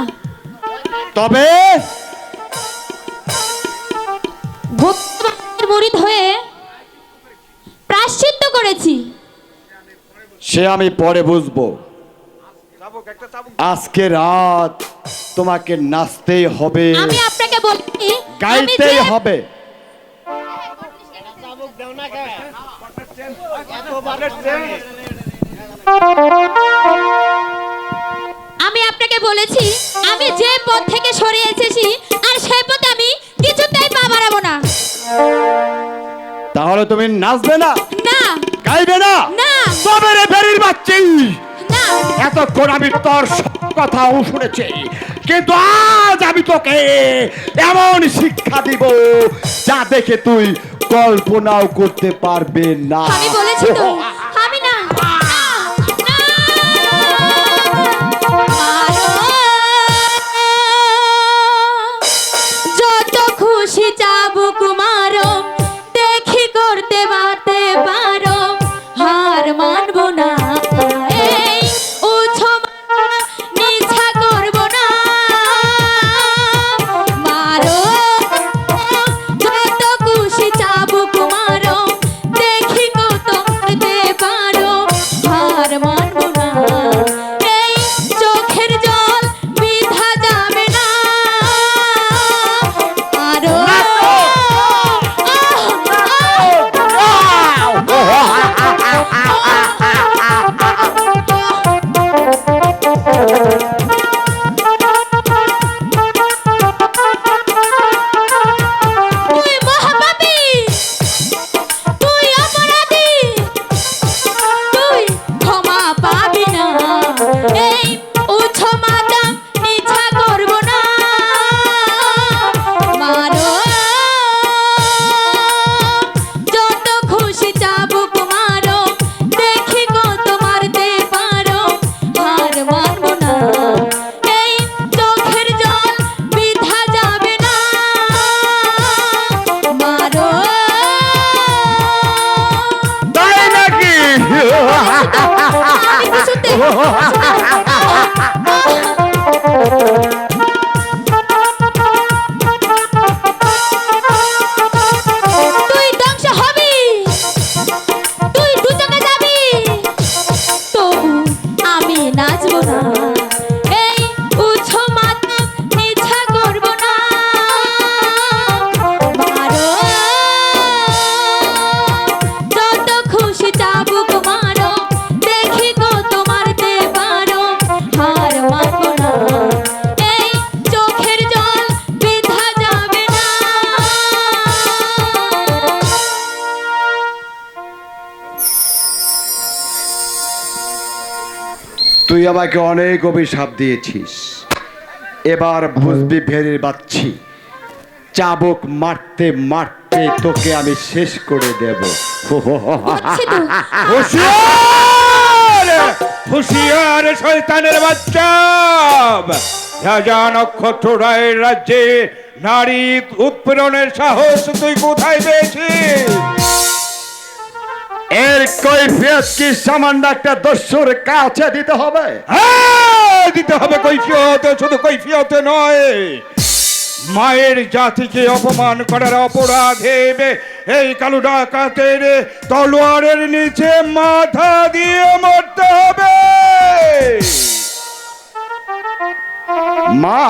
তবে ভক্তের মুরিদ হয়ে প্রায়শ্চিত্ত করেছি। সে আমি পরে বুঝবো। আজকে রাত তোমাকে নাচতেই হবে, আমি আপনাকে বলছি, গাইতেই হবে। আমি আপনাকে বলেছি, আমি যে পথ থেকে সরে এসেছি আর সেই পথে আমি কিছুতেই পা বাড়াবো না। তাহলে তুমি নাচবে না, না, গাইবে না? না, তবে রে বেরির বাচ্চি, না। এতক্ষণ আমি তোর সব কথাও শুনেছি, কিন্তু আজ আমি তোকে এমন শিক্ষা দিব যা দেখে তুই কল্পনাও করতে পারবে না। আমি বলেছি তো, আমি না, না, না। যত খুশি চাবুক মারো, দেখি করতে বাতে পারো, হার মানবো না। এই উৎসব নিছা করবো না। মারো, যত খুশি চাবুক মারো, দেখি কত করতে তুই ধ্বংস হবি, তুই দুচকে যাবি, তবু আমি নাচবো না। এই উচ্চ মাথা ইচ্ছা করবো না। মারো, যত খুশি চাবুক মারো, দেখি কত মারতে পারো, হার মানবো না। এই চোখের জল বৃথা যাবে না। তুই আমাকে অনেক অভিশাপ দিয়েছিস, এবার বুঝবি ভেরির বাচ্চি, চাবুক মারতে মারতে তোকে আমি শেষ করে দেব। বুঝছি তো। হুঁশিয়ার হুঁশিয়ার শয়তানের বাচ্চা, রাজা নক্ষত্র রায়ের রাজ্যে নারী উৎপীড়নের সাহস তুই কোথায় পেয়েছিস? এর কৈফিয়ত কি সামান্য একটা দস্যুর কাছে দিতে হবে? হ্যাঁ, দিতে হবে কৈফিয়ত, শুধু কৈফিয়ত নয়, মায়ের জাতিকে অপমান করার অপরাধে এই কালু ডাকাতের তলোয়ারের নিচে মাথা দিয়ে মরতে হবে। মা,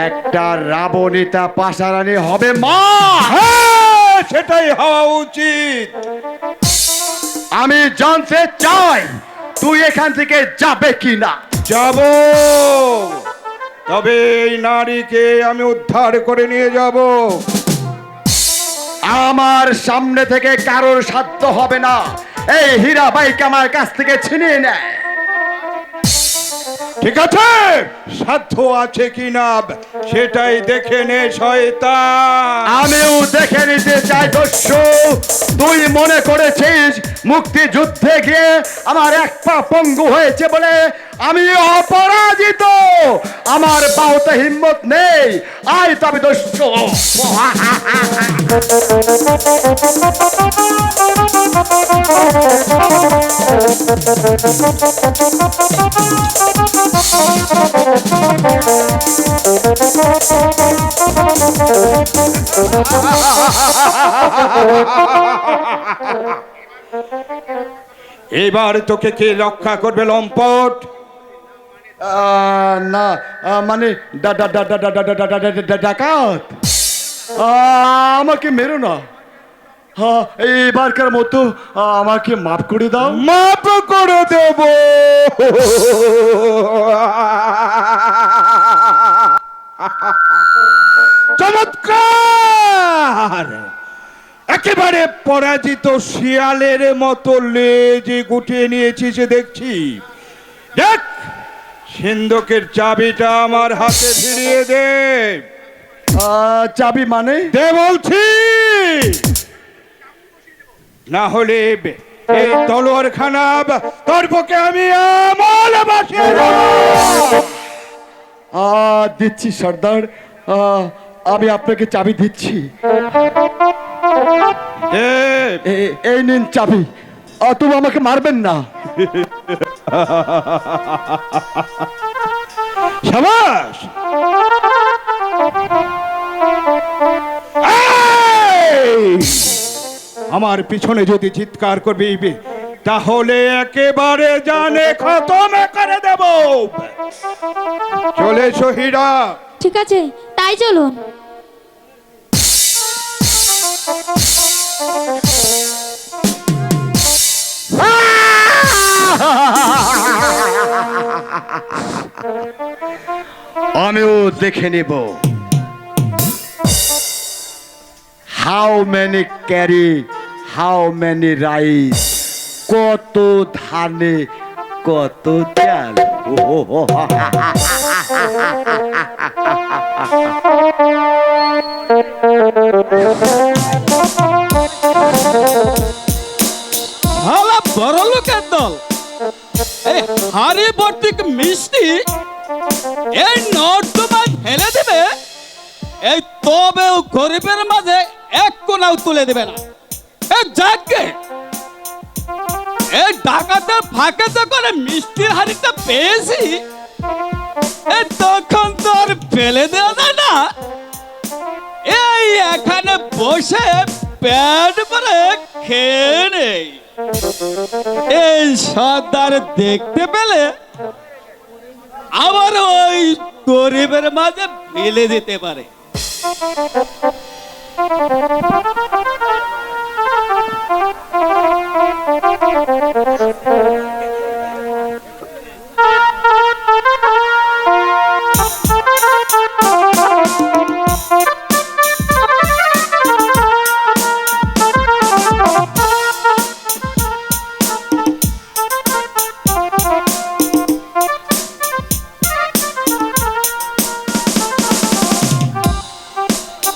একটা রাবণিতা পাশারানি হবে মা। হ্যাঁ, সেটাই হওয়া উচিত। আমি জানতে চাই তুই এখান থেকে যাবে কিনা। যাব, তবে এই নারীকে আমি উদ্ধার করে নিয়ে যাব। আমার সামনে থেকে কারোর সাধ্য হবে না এই হীরাবাইকে আমার কাছ থেকে ছিনিয়ে নেয়। ঠিক আছে, সাধ্য আছে কিনা সেটাই দেখে নে শয়তান। আমিও দেখে নিতে চাই দস্যু, তুই মনে করেছিস মুক্তিযুদ্ধে গিয়ে আমার এক পা পঙ্গু হয়েছে বলে আমি অপরাজিত? আমার বাহুতে হিম্মত নেই, আয় তবে দস্যু। এবার তোকে কে রক্ষা করবে লম্পট? না, মানে ডাকাত, আমাকে মেরো না, এবারকার মতো আমাকে মাফ করে দাও। মাপ করে দেব। চমৎকার, একেবারে পরাজিত শিয়ালের মতো লেজ গুটিয়ে নিয়েছিস দেখছি। দেখ, সিন্ধুকের চাবিটা আমার হাতে ফিরিয়ে দে। চাবি মানে? দে বলছি, না হলে এই তলোয়ার খানা তোর পক্ষে আমি আমল বসিয়ে দেব। দিচ্ছি সর্দার, আমি আপনাকে চাবি দিচ্ছি। দে। এই নিন চাবি, তুমি আমাকে মারবেন না। সাবাস। আমার পিছনে যদি চিৎকার করবি তাহলে একেবারে জানে খতম করে দেব। চলে শহীদা। ঠিক আছে, তাই চলুন। আমিও দেখে নেব how many carry how many rice, কত ধানে কত চাল। ভালো বড় লোকের দল, এই হাড়ি ভর্তি মিষ্টি এই নর্দমা ফেলে দেবে, এই তবেও গরিবের মাঝে এক কোনাও তুলে দেবে না। যাকে এই ডাকাতের ফাঁকে যখন মিষ্টির হাড়িটা পেয়েছি, তখন তো আর ফেলে দেওয়া যায় না। এই এখানে বসে পেট ভরে খেয়ে নেই। এই সর্দার দেখতে পেলে আবার ওই গরিবের মাঝে ফেলে দিতে পারে।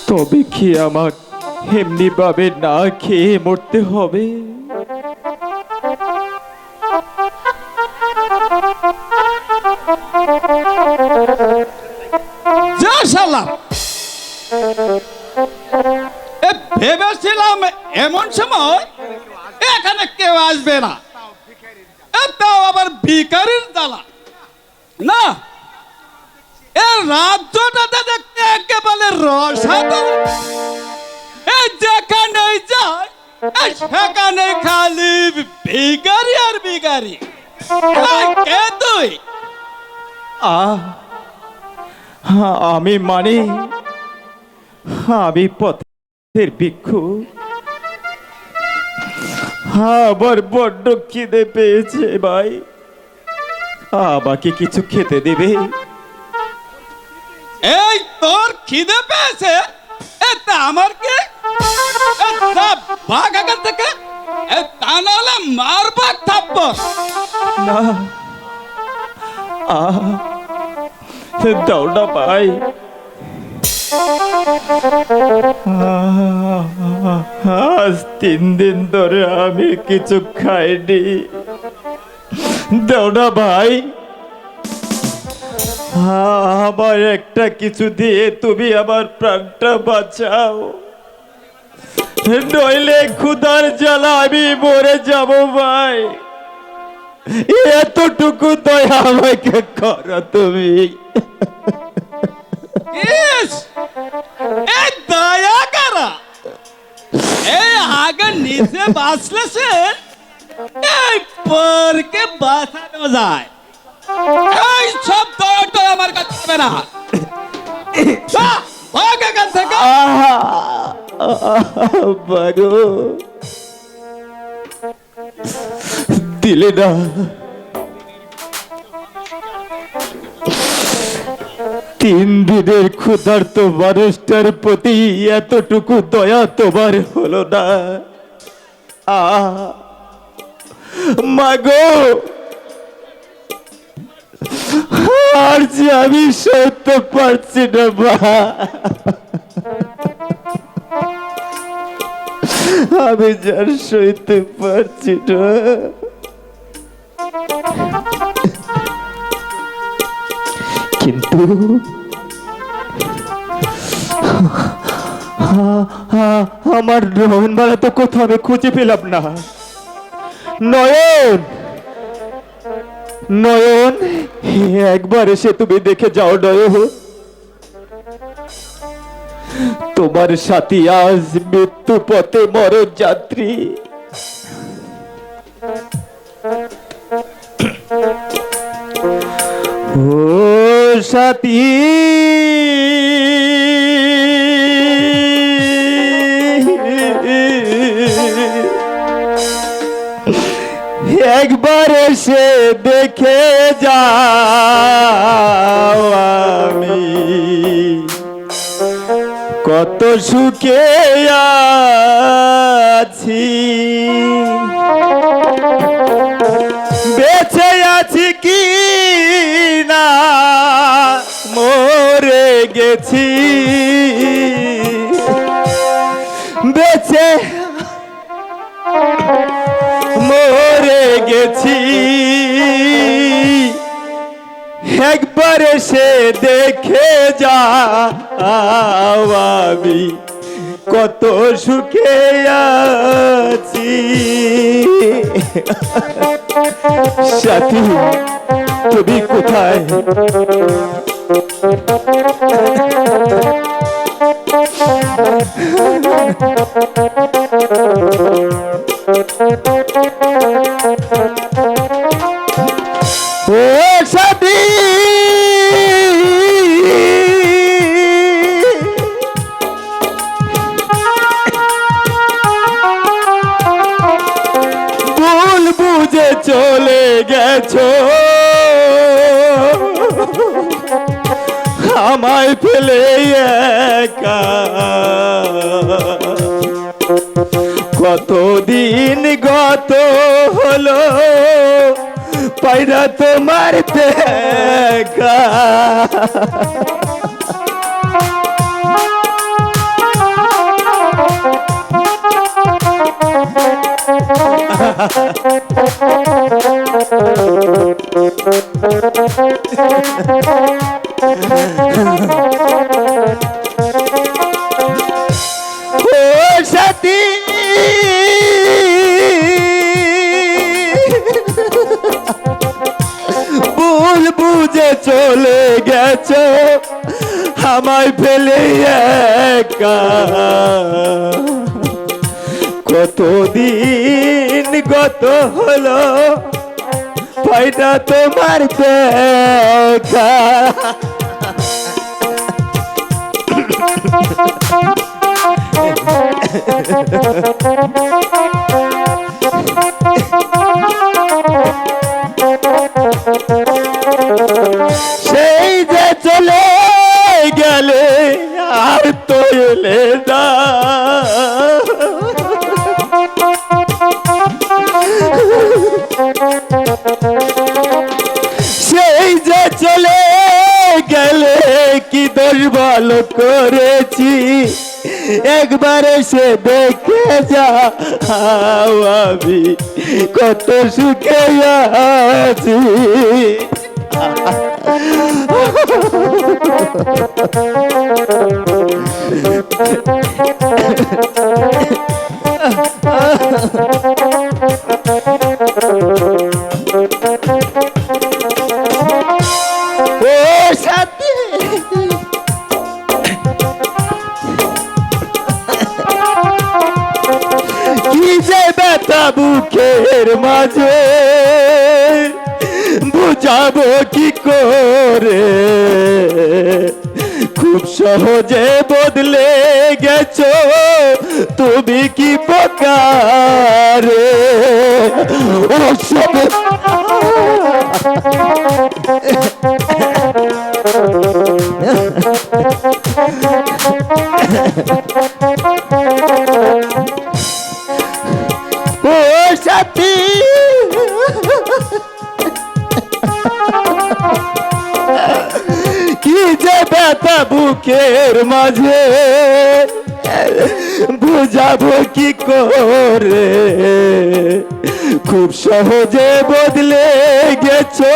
তবে কি আমার এমনি ভাবে না খেয়ে মরতে হবে? যা শালা, ভেবেছিলাম এমন সময় এখানে কেউ আসবে না, তাও আবার ভিখারির জ্বালা না। এই রাজ্যটাতে দেখতে একেবারে রসাতল। যেখানে যায় সেখানে খালি ভিখারি আর ভিখারি। কে তুই? আমি মানে আমি পথের ভিক্ষু। আবার বড্ড খিদে পেয়েছে ভাই, আমাকে কিছু খেতে দেবে? এই তোর খিদে পেয়েছে, এটা আমার কি? ভাগ এখান থেকে, তা নাহলে মারবা থাপ্পড়। না, দাও না ভাই। আজ 3 দিন ধরে আমি কিছু খাইনি, দাও না ভাই। আমার একটা কিছু দিয়ে তুমি আমার প্রাণটা বাঁচাও, নইলে ক্ষুধার জ্বালা আমি মরে যাব ভাই। এতটুকু দয়া আমাকে করো তুমি। এই দয়া করা, এই আগে নিচে বাঁচলে সে এই পরকে বাঁচানো যায়। এই সব দয়াটা আমার কাছে হবে না। ভাগ এখান থেকে। বারো দিলে না, 3 দিনের ক্ষুধার্ত মানুষটার প্রতি এতটুকু দয়া তোমার হলো না? মাগো, আর যে আমি সইতে পারছি না মা, আমি যার সইতে পারছি না। কিন্তু আমার নয়ন মালা তো কোথাও আমি খুঁজে পেলাম না। নয়ন, নয়ন, একবার এসে তুমি দেখে যাও নয়ন। তোমার সাথী আজ মৃত্যু পথে মরণ যাত্রী। ও সাথী, একবার এসে দেখে যাও আমি কত সুখে আছি, বেঁচে আছি কি না মরে গেছি, বেঁচে মরে গেছি। একবার এসে দেখে যাও আমি কত সুখে আছি। সাথী তুমি কোথায়? ও সাথী ভুল বুঝে চলে গেছো, আমায় ফেলে একা। কতদিন গত হলো পাইরা তোমার দেখা। ও সাথী ভুল বুঝে চলে গেছো, আমায় ফেলে একা। কতদিন গত হলো পাইটা তোমার দেখা। সেই যে চলে গেলে আর তো এলে না। সেই যে চলে গেলে কি দোষ ভালো করেছি, একবার এসে দেখে যাও আমি কত সুখে আছি। ও সাথী কি যে ব্যথা বুকের মাঝে, বুঝাবো কি করে। খুব সহজে বদলে গেছো তুমি কি প্রকারে। ও সব ও সাথী কি যে ব্যথা বুকের মাঝে, বুঝাবো কি করে। খুব সহজে বদলে গেছো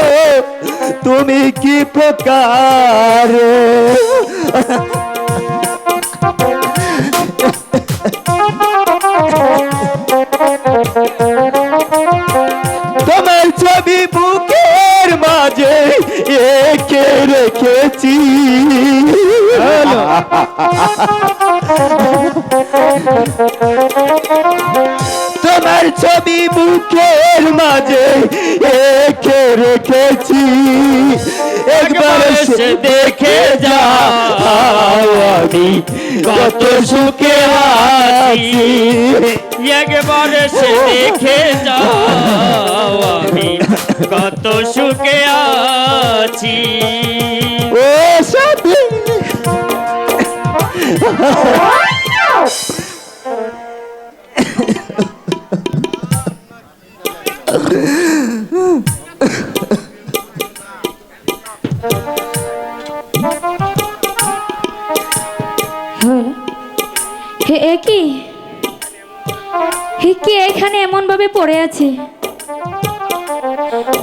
তুমি কি প্রকারে। তোমার ছবি বুকের মাঝে এঁকে রেখেছি। তোমার ছবি বুকের মাঝে এঁকে রেখেছি, একবার এসে দেখে যাও আমি কত সুখে আছি। একবার এসে দেখে যাও আমি কত সুখে আছি। ও সাথী হে কি এখানে এমন ভাবে পড়ে আছে?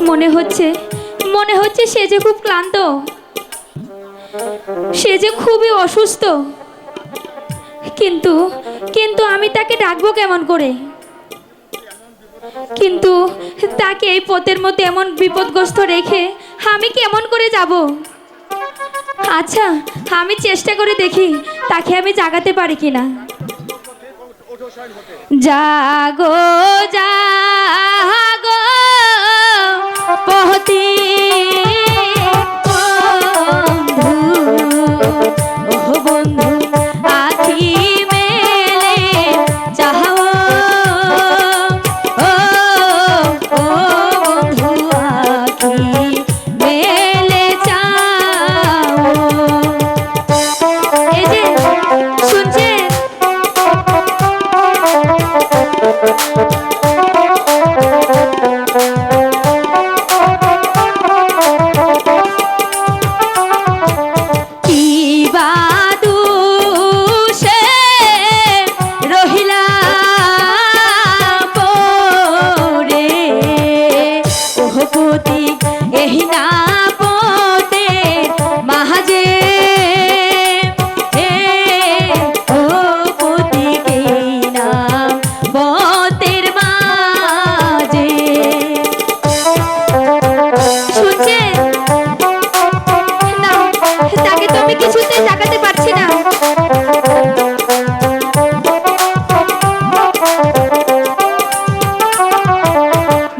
মনে হচ্ছে সে যে খুব ক্লান্ত, সে যে খুবই অসুস্থ। কিন্তু কিন্তু আমি তাকে ডাকবো কেমন করে? কিন্তু তাকে এই পথের মধ্যে এমন বিপদগ্রস্ত রেখে আমি কেমন করে যাব? আচ্ছা, আমি চেষ্টা করে দেখি তাকে আমি জাগাতে পারি কিনা। জাগো জাগো পহতি বন্ধু, ও বন্ধু আখি মেলে চাহো, ও ও বন্ধু আখি মেলে চাও। এই যে শুনছেন? কি বাদুষে রহিলা পরে, ওহ পতি এহি না পতে মাহাজে, এ ও পতি কে না পতের মাঝে। শুনছেন? না, তাকে তো আমি কিছুতে জাগাতে পারছি না।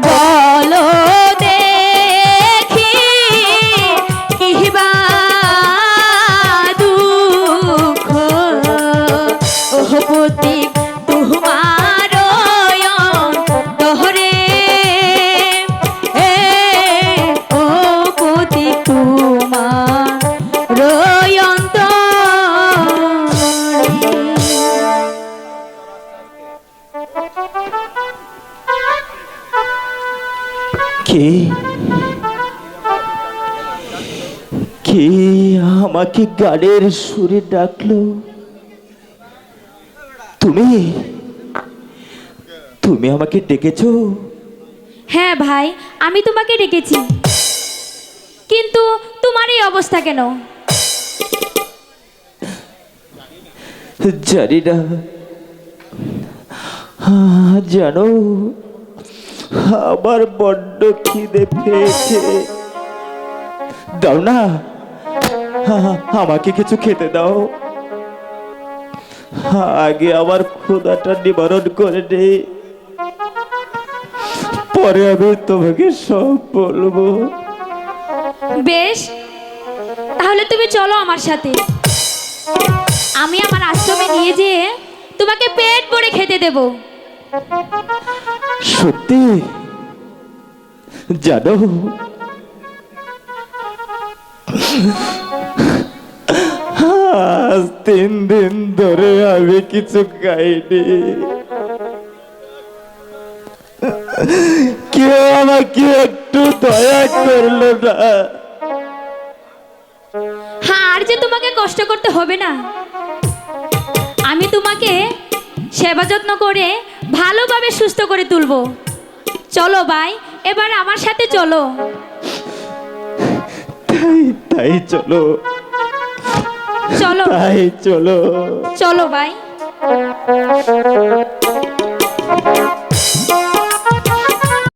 বলো দেখি কিবা দুঃখ, ওহ পতি তোমার দহরে, এ ও পতি তোমার কে কে আমাকে গানের সুরে ডাকলো? তুমি তুমি আমাকে ডেকেছো? হ্যাঁ ভাই, আমি তোমাকে ডেকেছি, কিন্তু তোমার এই অবস্থা কেন? জানি না। জানো, আমার বড্ড খিদে পেয়েছে। দাও না, আমাকে কিছু খেতে দাও। আগে আমার ক্ষুধাটা নিবারণ করে নে, পরে আমি তোমাকে সব বলবো। বেশ, তাহলে তুমি চলো আমার সাথে, আমি আমার আশ্রমে নিয়ে যেয়ে তোমাকে পেট ভরে খেতে দেব। সত্যি? জানো, আজ 3 দিন ধরে আমি কিছু খাইনি। কেউ আমাকে একটু দয়া করলো না। হ্যাঁ, আর যে তোমাকে কষ্ট করতে হবে না, আমি তোমাকে সেবা যত্ন করে ভালোভাবে সুস্থ করে তুলবো। চলো ভাই, এবার আমার সাথে চলো। তাই চলো, চলো তাই চলো। চলো ভাই।